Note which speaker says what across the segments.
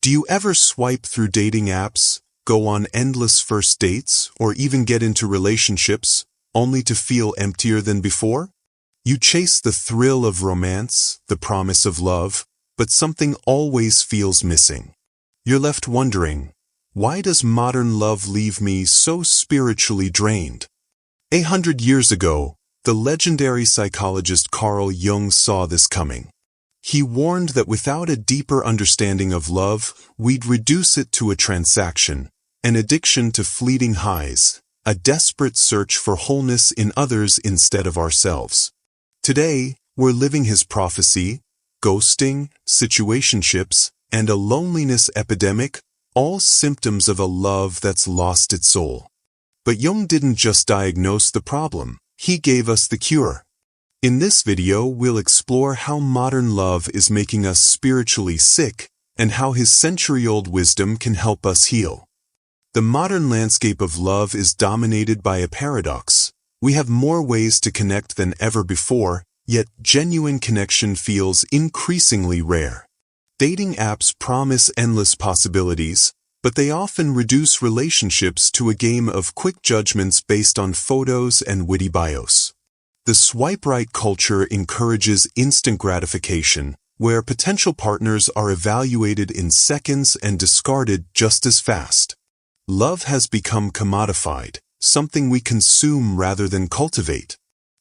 Speaker 1: Do you ever swipe through dating apps, go on endless first dates, or even get into relationships, only to feel emptier than before? You chase the thrill of romance, the promise of love, but something always feels missing. You're left wondering, why does modern love leave me so spiritually drained? 100 years ago, the legendary psychologist Carl Jung saw this coming. He warned that without a deeper understanding of love, we'd reduce it to a transaction, an addiction to fleeting highs, a desperate search for wholeness in others instead of ourselves. Today, we're living his prophecy, ghosting, situationships, and a loneliness epidemic, all symptoms of a love that's lost its soul. But Jung didn't just diagnose the problem, he gave us the cure. In this video, we'll explore how modern love is making us spiritually sick and how his century-old wisdom can help us heal. The modern landscape of love is dominated by a paradox. We have more ways to connect than ever before, yet genuine connection feels increasingly rare. Dating apps promise endless possibilities, but they often reduce relationships to a game of quick judgments based on photos and witty bios. The swipe-right culture encourages instant gratification, where potential partners are evaluated in seconds and discarded just as fast. Love has become commodified, something we consume rather than cultivate.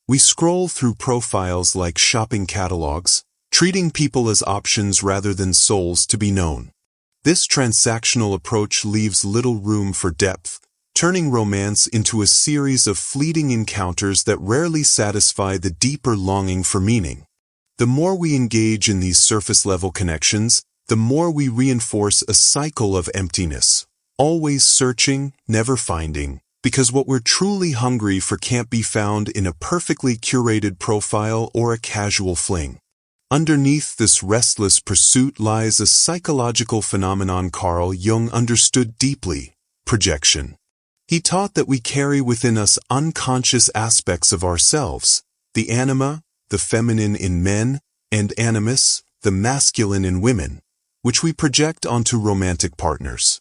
Speaker 1: We scroll through profiles like shopping catalogs, treating people as options rather than souls to be known. This transactional approach leaves little room for depth, turning romance into a series of fleeting encounters that rarely satisfy the deeper longing for meaning. The more we engage in these surface-level connections, the more we reinforce a cycle of emptiness, always searching, never finding, because what we're truly hungry for can't be found in a perfectly curated profile or a casual fling. Underneath this restless pursuit lies a psychological phenomenon Carl Jung understood deeply: projection. He taught that we carry within us unconscious aspects of ourselves, the anima, the feminine in men, and animus, the masculine in women, which we project onto romantic partners.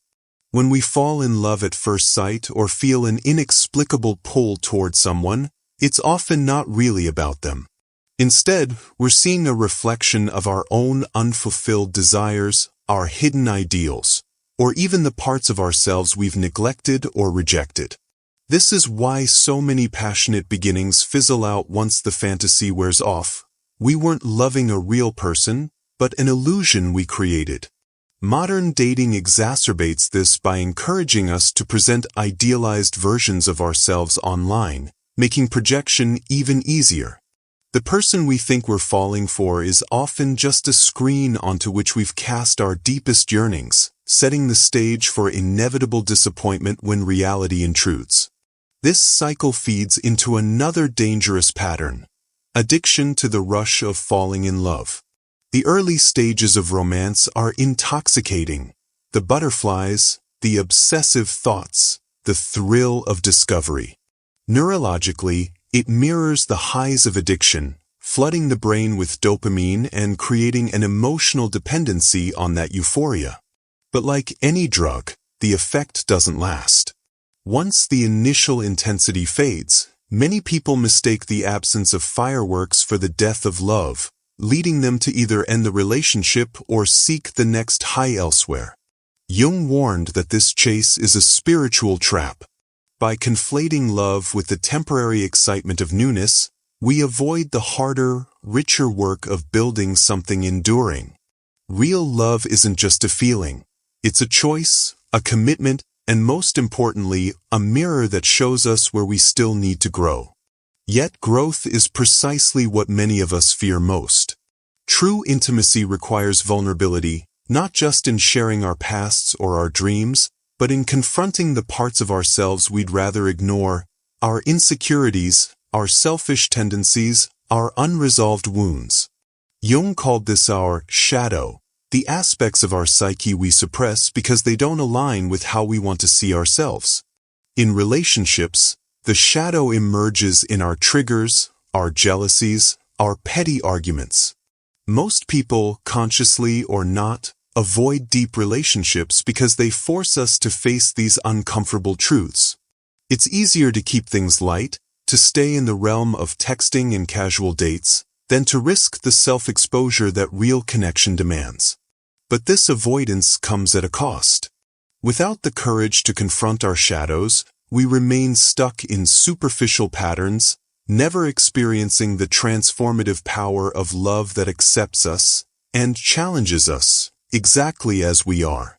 Speaker 1: When we fall in love at first sight or feel an inexplicable pull toward someone, it's often not really about them. Instead, we're seeing a reflection of our own unfulfilled desires, our hidden ideals, or even the parts of ourselves we've neglected or rejected. This is why so many passionate beginnings fizzle out once the fantasy wears off. We weren't loving a real person, but an illusion we created. Modern dating exacerbates this by encouraging us to present idealized versions of ourselves online, making projection even easier. The person we think we're falling for is often just a screen onto which we've cast our deepest yearnings, setting the stage for inevitable disappointment when reality intrudes. This cycle feeds into another dangerous pattern: addiction to the rush of falling in love. The early stages of romance are intoxicating. The butterflies, the obsessive thoughts, the thrill of discovery. Neurologically, it mirrors the highs of addiction, flooding the brain with dopamine and creating an emotional dependency on that euphoria. But like any drug, the effect doesn't last. Once the initial intensity fades, many people mistake the absence of fireworks for the death of love, leading them to either end the relationship or seek the next high elsewhere. Jung warned that this chase is a spiritual trap. By conflating love with the temporary excitement of newness, we avoid the harder, richer work of building something enduring. Real love isn't just a feeling. It's a choice, a commitment, and most importantly, a mirror that shows us where we still need to grow. Yet growth is precisely what many of us fear most. True intimacy requires vulnerability, not just in sharing our pasts or our dreams, but in confronting the parts of ourselves we'd rather ignore, our insecurities, our selfish tendencies, our unresolved wounds. Jung called this our shadow, the aspects of our psyche we suppress because they don't align with how we want to see ourselves. In relationships, the shadow emerges in our triggers, our jealousies, our petty arguments. Most people, consciously or not, avoid deep relationships because they force us to face these uncomfortable truths. It's easier to keep things light, to stay in the realm of texting and casual dates, than to risk the self-exposure that real connection demands. But this avoidance comes at a cost. Without the courage to confront our shadows, we remain stuck in superficial patterns, never experiencing the transformative power of love that accepts us and challenges us exactly as we are.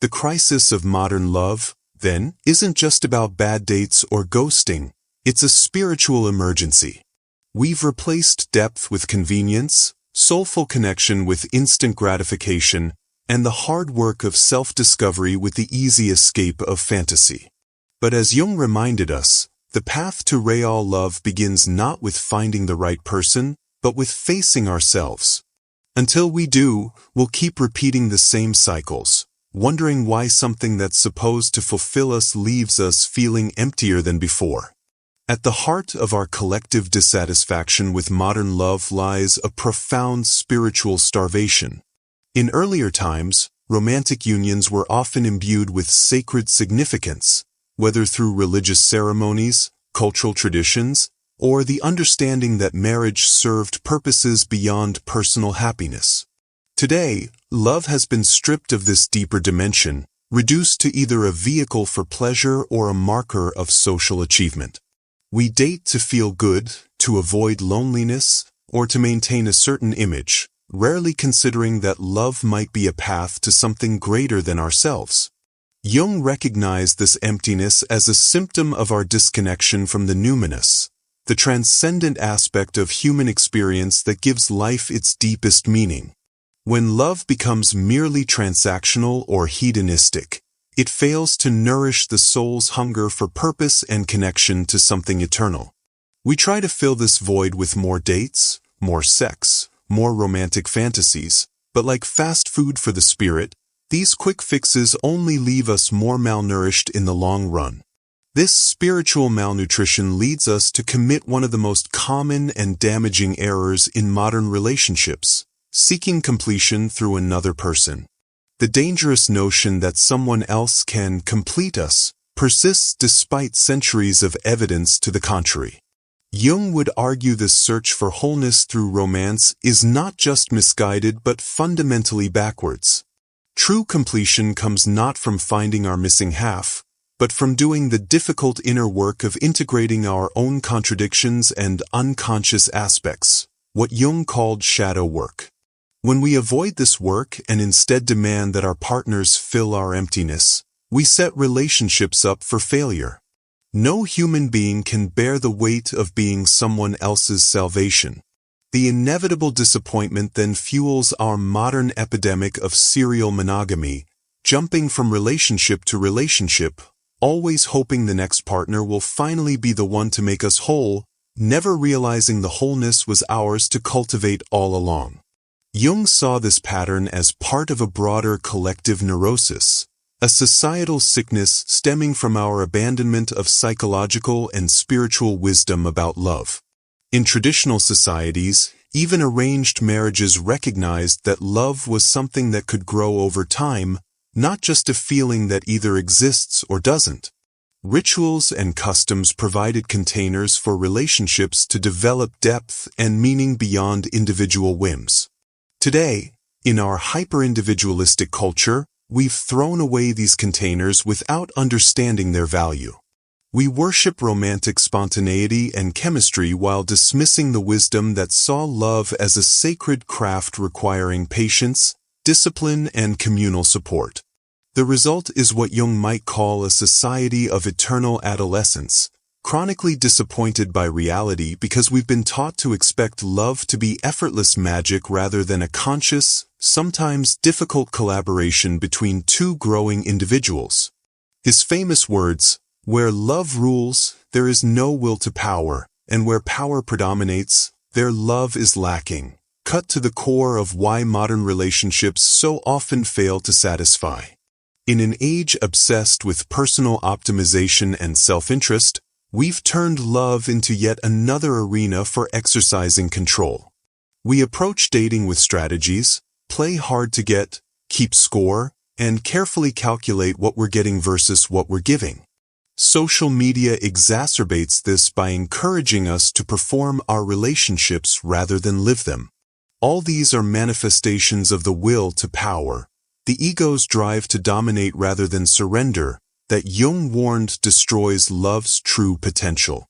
Speaker 1: The crisis of modern love, then, isn't just about bad dates or ghosting. It's a spiritual emergency. We've replaced depth with convenience, soulful connection with instant gratification, and the hard work of self-discovery with the easy escape of fantasy. But as Jung reminded us, the path to real love begins not with finding the right person, but with facing ourselves. Until we do, we'll keep repeating the same cycles, wondering why something that's supposed to fulfill us leaves us feeling emptier than before. At the heart of our collective dissatisfaction with modern love lies a profound spiritual starvation. In earlier times, romantic unions were often imbued with sacred significance, whether through religious ceremonies, cultural traditions, or the understanding that marriage served purposes beyond personal happiness. Today, love has been stripped of this deeper dimension, reduced to either a vehicle for pleasure or a marker of social achievement. We date to feel good, to avoid loneliness, or to maintain a certain image, rarely considering that love might be a path to something greater than ourselves. Jung recognized this emptiness as a symptom of our disconnection from the numinous, the transcendent aspect of human experience that gives life its deepest meaning. When love becomes merely transactional or hedonistic, it fails to nourish the soul's hunger for purpose and connection to something eternal. We try to fill this void with more dates, more sex, more romantic fantasies, but like fast food for the spirit, these quick fixes only leave us more malnourished in the long run. This spiritual malnutrition leads us to commit one of the most common and damaging errors in modern relationships, seeking completion through another person. The dangerous notion that someone else can complete us persists despite centuries of evidence to the contrary. Jung would argue this search for wholeness through romance is not just misguided but fundamentally backwards. True completion comes not from finding our missing half, but from doing the difficult inner work of integrating our own contradictions and unconscious aspects, what Jung called shadow work. When we avoid this work and instead demand that our partners fill our emptiness, we set relationships up for failure. No human being can bear the weight of being someone else's salvation. The inevitable disappointment then fuels our modern epidemic of serial monogamy, jumping from relationship to relationship, always hoping the next partner will finally be the one to make us whole, never realizing the wholeness was ours to cultivate all along. Jung saw this pattern as part of a broader collective neurosis, a societal sickness stemming from our abandonment of psychological and spiritual wisdom about love. In traditional societies, even arranged marriages recognized that love was something that could grow over time, not just a feeling that either exists or doesn't. Rituals and customs provided containers for relationships to develop depth and meaning beyond individual whims. Today, in our hyper-individualistic culture, we've thrown away these containers without understanding their value. We worship romantic spontaneity and chemistry while dismissing the wisdom that saw love as a sacred craft requiring patience, discipline, and communal support. The result is what Jung might call a society of eternal adolescence, chronically disappointed by reality because we've been taught to expect love to be effortless magic rather than a conscious, sometimes difficult collaboration between two growing individuals. His famous words, "Where love rules, there is no will to power, and where power predominates, there love is lacking," cut to the core of why modern relationships so often fail to satisfy. In an age obsessed with personal optimization and self-interest, we've turned love into yet another arena for exercising control. We approach dating with strategies, play hard to get, keep score, and carefully calculate what we're getting versus what we're giving. Social media exacerbates this by encouraging us to perform our relationships rather than live them. All these are manifestations of the will to power, the ego's drive to dominate rather than surrender, that Jung warned destroys love's true potential.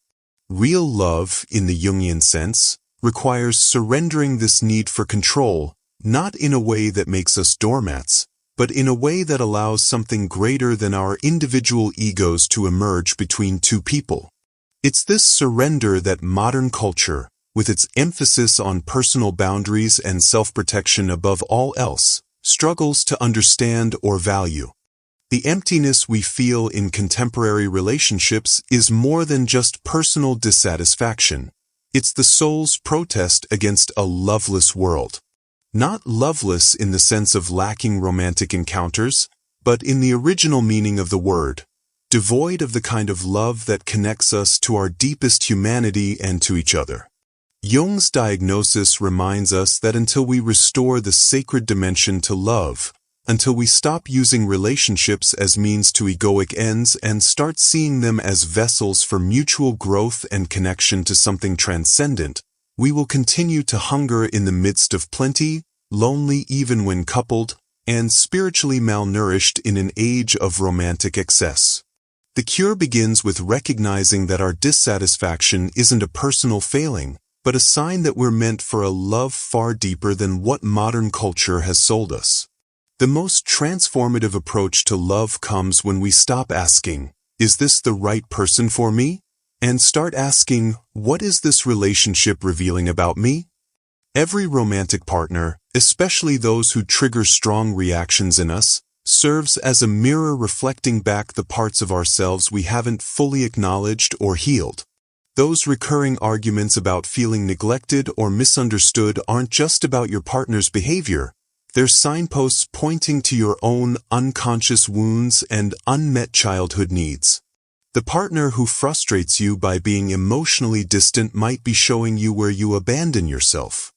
Speaker 1: Real love, in the Jungian sense, requires surrendering this need for control, not in a way that makes us doormats, but in a way that allows something greater than our individual egos to emerge between two people. It's this surrender that modern culture, with its emphasis on personal boundaries and self-protection above all else, struggles to understand or value. The emptiness we feel in contemporary relationships is more than just personal dissatisfaction. It's the soul's protest against a loveless world. Not loveless in the sense of lacking romantic encounters, but in the original meaning of the word, devoid of the kind of love that connects us to our deepest humanity and to each other. Jung's diagnosis reminds us that until we restore the sacred dimension to love, until we stop using relationships as means to egoic ends and start seeing them as vessels for mutual growth and connection to something transcendent, we will continue to hunger in the midst of plenty, lonely even when coupled, and spiritually malnourished in an age of romantic excess. The cure begins with recognizing that our dissatisfaction isn't a personal failing, but a sign that we're meant for a love far deeper than what modern culture has sold us. The most transformative approach to love comes when we stop asking, "Is this the right person for me?" and start asking, "What is this relationship revealing about me?" Every romantic partner, especially those who trigger strong reactions in us, serves as a mirror reflecting back the parts of ourselves we haven't fully acknowledged or healed. Those recurring arguments about feeling neglected or misunderstood aren't just about your partner's behavior. They're signposts pointing to your own unconscious wounds and unmet childhood needs. The partner who frustrates you by being emotionally distant might be showing you where you abandon yourself.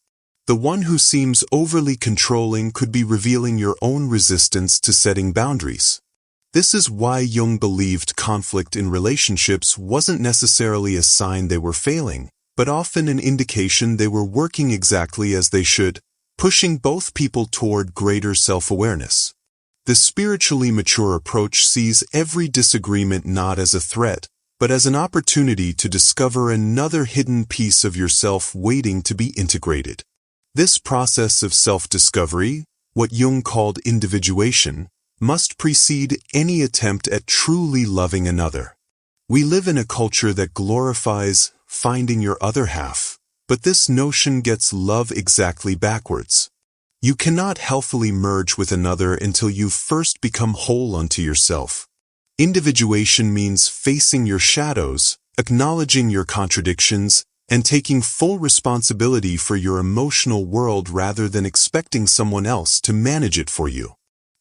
Speaker 1: The one who seems overly controlling could be revealing your own resistance to setting boundaries. This is why Jung believed conflict in relationships wasn't necessarily a sign they were failing, but often an indication they were working exactly as they should, pushing both people toward greater self-awareness. The spiritually mature approach sees every disagreement not as a threat, but as an opportunity to discover another hidden piece of yourself waiting to be integrated. This process of self-discovery, what Jung called individuation, must precede any attempt at truly loving another. We live in a culture that glorifies finding your other half, but this notion gets love exactly backwards. You cannot healthily merge with another until you've first become whole unto yourself. Individuation means facing your shadows, acknowledging your contradictions, and taking full responsibility for your emotional world rather than expecting someone else to manage it for you.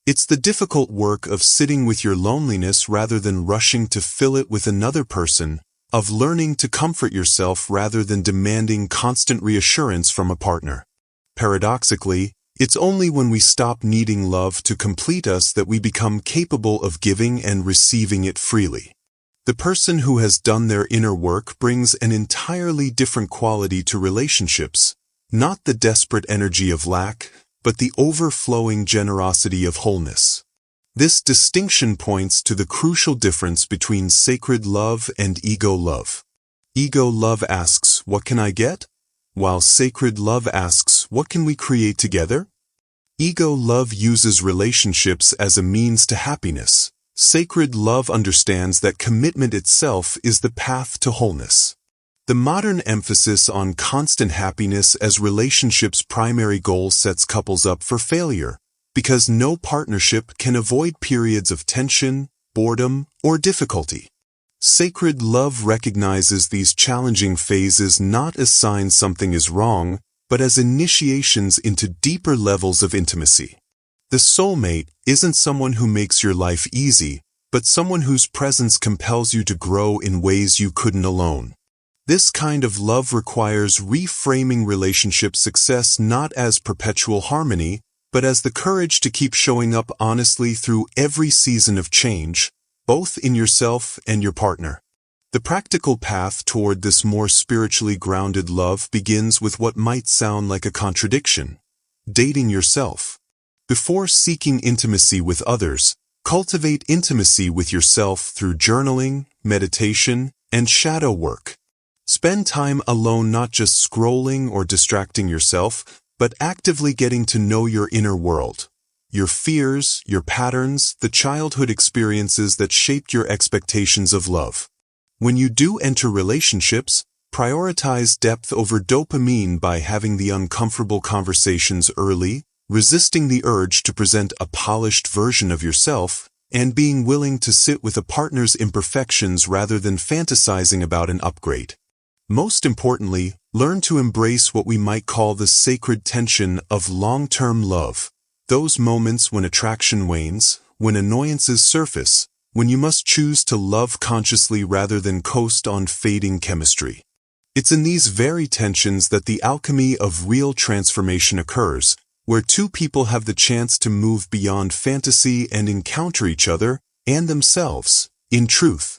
Speaker 1: It's the difficult work of sitting with your loneliness rather than rushing to fill it with another person, of learning to comfort yourself rather than demanding constant reassurance from a partner. Paradoxically, it's only when we stop needing love to complete us that we become capable of giving and receiving it freely. The person who has done their inner work brings an entirely different quality to relationships, not the desperate energy of lack, but the overflowing generosity of wholeness. This distinction points to the crucial difference between sacred love and ego love. Ego love asks, "What can I get?" while sacred love asks, "What can we create together?" Ego love uses relationships as a means to happiness. Sacred love understands that commitment itself is the path to wholeness. The modern emphasis on constant happiness as relationships' primary goal sets couples up for failure, because no partnership can avoid periods of tension, boredom, or difficulty. Sacred love recognizes these challenging phases not as signs something is wrong, but as initiations into deeper levels of intimacy. The soulmate isn't someone who makes your life easy, but someone whose presence compels you to grow in ways you couldn't alone. This kind of love requires reframing relationship success not as perpetual harmony, but as the courage to keep showing up honestly through every season of change, both in yourself and your partner. The practical path toward this more spiritually grounded love begins with what might sound like a contradiction: dating yourself. Before seeking intimacy with others, cultivate intimacy with yourself through journaling, meditation, and shadow work. Spend time alone, not just scrolling or distracting yourself, but actively getting to know your inner world, your fears, your patterns, the childhood experiences that shaped your expectations of love. When you do enter relationships, prioritize depth over dopamine by having the uncomfortable conversations early, resisting the urge to present a polished version of yourself, and being willing to sit with a partner's imperfections rather than fantasizing about an upgrade. Most importantly, learn to embrace what we might call the sacred tension of long-term love. Those moments when attraction wanes, when annoyances surface, when you must choose to love consciously rather than coast on fading chemistry. It's in these very tensions that the alchemy of real transformation occurs, where two people have the chance to move beyond fantasy and encounter each other and themselves in truth.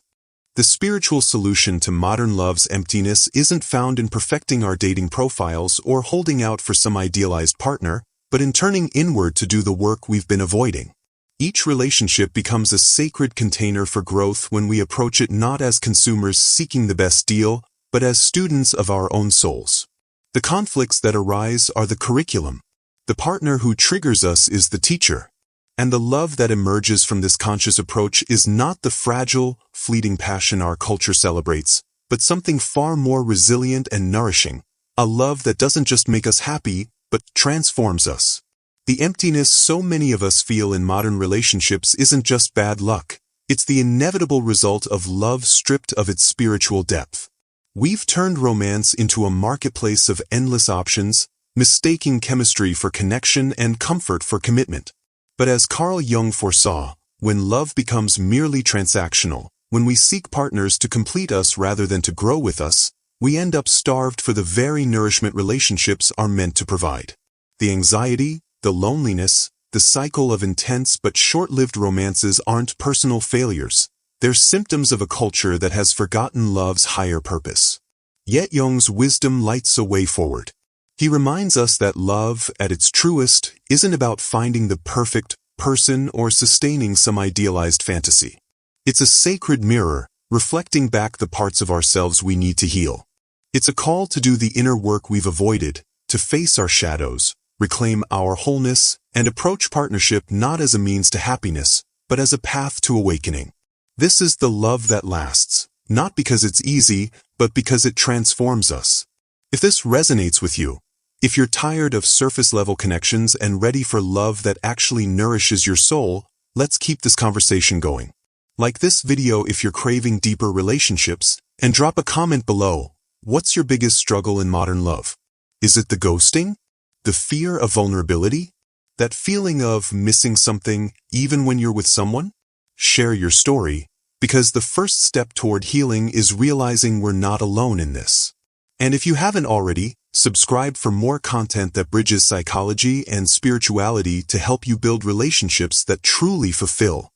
Speaker 1: The spiritual solution to modern love's emptiness isn't found in perfecting our dating profiles or holding out for some idealized partner, but in turning inward to do the work we've been avoiding. Each relationship becomes a sacred container for growth when we approach it not as consumers seeking the best deal, but as students of our own souls. The conflicts that arise are the curriculum. The partner who triggers us is the teacher. And the love that emerges from this conscious approach is not the fragile, fleeting passion our culture celebrates, but something far more resilient and nourishing, a love that doesn't just make us happy, but transforms us. The emptiness so many of us feel in modern relationships isn't just bad luck, it's the inevitable result of love stripped of its spiritual depth. We've turned romance into a marketplace of endless options, mistaking chemistry for connection and comfort for commitment. But as Carl Jung foresaw, when love becomes merely transactional, when we seek partners to complete us rather than to grow with us, we end up starved for the very nourishment relationships are meant to provide. The anxiety, the loneliness, the cycle of intense but short-lived romances aren't personal failures. They're symptoms of a culture that has forgotten love's higher purpose. Yet Jung's wisdom lights a way forward. He reminds us that love, at its truest, isn't about finding the perfect person or sustaining some idealized fantasy. It's a sacred mirror, reflecting back the parts of ourselves we need to heal. It's a call to do the inner work we've avoided, to face our shadows, reclaim our wholeness, and approach partnership not as a means to happiness, but as a path to awakening. This is the love that lasts, not because it's easy, but because it transforms us. If this resonates with you, if you're tired of surface-level connections and ready for love that actually nourishes your soul, let's keep this conversation going. Like this video if you're craving deeper relationships, and drop a comment below. What's your biggest struggle in modern love? Is it the ghosting? The fear of vulnerability? That feeling of missing something even when you're with someone? Share your story, because the first step toward healing is realizing we're not alone in this. And if you haven't already, subscribe for more content that bridges psychology and spirituality to help you build relationships that truly fulfill.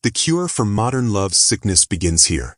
Speaker 1: The cure for modern love's sickness begins here.